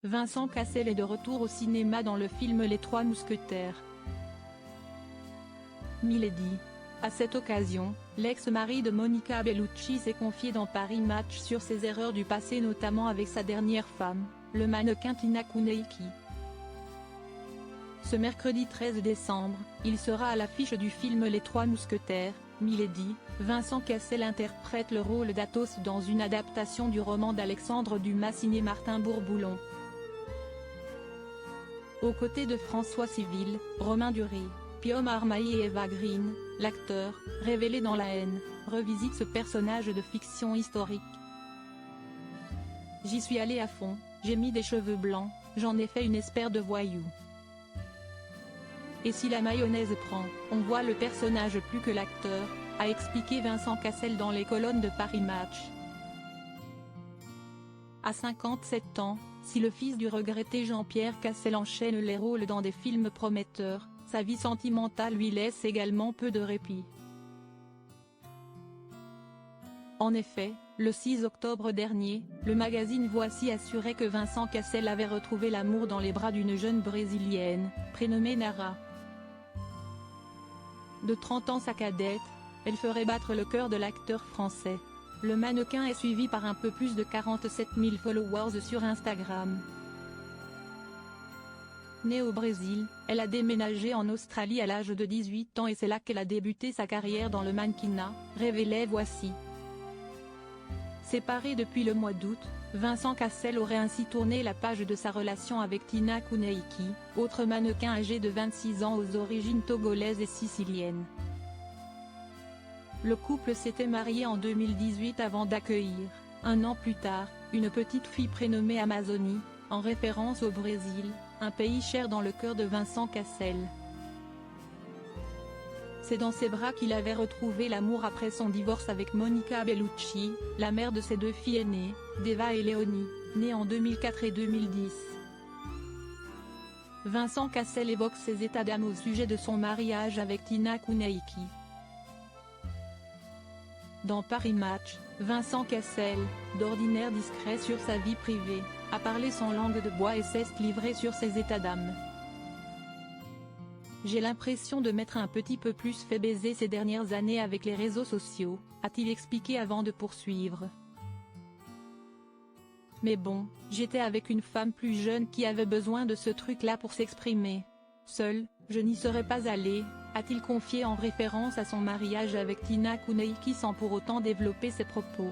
Vincent Cassel est de retour au cinéma dans le film Les Trois Mousquetaires. Milady. À cette occasion, l'ex-mari de Monica Bellucci s'est confié dans Paris Match sur ses erreurs du passé, notamment avec sa dernière femme, le mannequin Tina Kuneiki. Ce mercredi 13 décembre, il sera à l'affiche du film Les Trois Mousquetaires. Milady, Vincent Cassel interprète le rôle d'Athos dans une adaptation du roman d'Alexandre Dumas signé Martin Bourboulon. Aux côtés de François Civil, Romain Duris, Pio Marmaille et Eva Green, l'acteur, révélé dans La Haine, revisite ce personnage de fiction historique. J'y suis allé à fond, j'ai mis des cheveux blancs, j'en ai fait une espèce de voyou. Et si la mayonnaise prend, on voit le personnage plus que l'acteur, a expliqué Vincent Cassel dans les colonnes de Paris Match. À 57 ans, si le fils du regretté Jean-Pierre Cassel enchaîne les rôles dans des films prometteurs, sa vie sentimentale lui laisse également peu de répit. En effet, le 6 octobre dernier, le magazine Voici assurait que Vincent Cassel avait retrouvé l'amour dans les bras d'une jeune brésilienne, prénommée Nara. De 30 ans sa cadette, elle ferait battre le cœur de l'acteur français. Le mannequin est suivi par un peu plus de 47 000 followers sur Instagram. Née au Brésil, elle a déménagé en Australie à l'âge de 18 ans et c'est là qu'elle a débuté sa carrière dans le mannequinat, révélait Voici. Séparé depuis le mois d'août, Vincent Cassel aurait ainsi tourné la page de sa relation avec Tina Kuneiki, autre mannequin âgé de 26 ans aux origines togolaises et siciliennes. Le couple s'était marié en 2018 avant d'accueillir, un an plus tard, une petite fille prénommée Amazonie, en référence au Brésil, un pays cher dans le cœur de Vincent Cassel. C'est dans ses bras qu'il avait retrouvé l'amour après son divorce avec Monica Bellucci, la mère de ses deux filles aînées, Deva et Léonie, nées en 2004 et 2010. Vincent Cassel évoque ses états d'âme au sujet de son mariage avec Tina Kuneiki. Dans Paris Match, Vincent Cassel, d'ordinaire discret sur sa vie privée, a parlé sans langue de bois et s'est livré sur ses états d'âme. J'ai l'impression de m'être un petit peu plus fait baiser ces dernières années avec les réseaux sociaux, a-t-il expliqué avant de poursuivre. Mais bon, j'étais avec une femme plus jeune qui avait besoin de ce truc-là pour s'exprimer. Seul, je n'y serais pas allé, a-t-il confié en référence à son mariage avec Tina Kuneiki sans pour autant développer ses propos.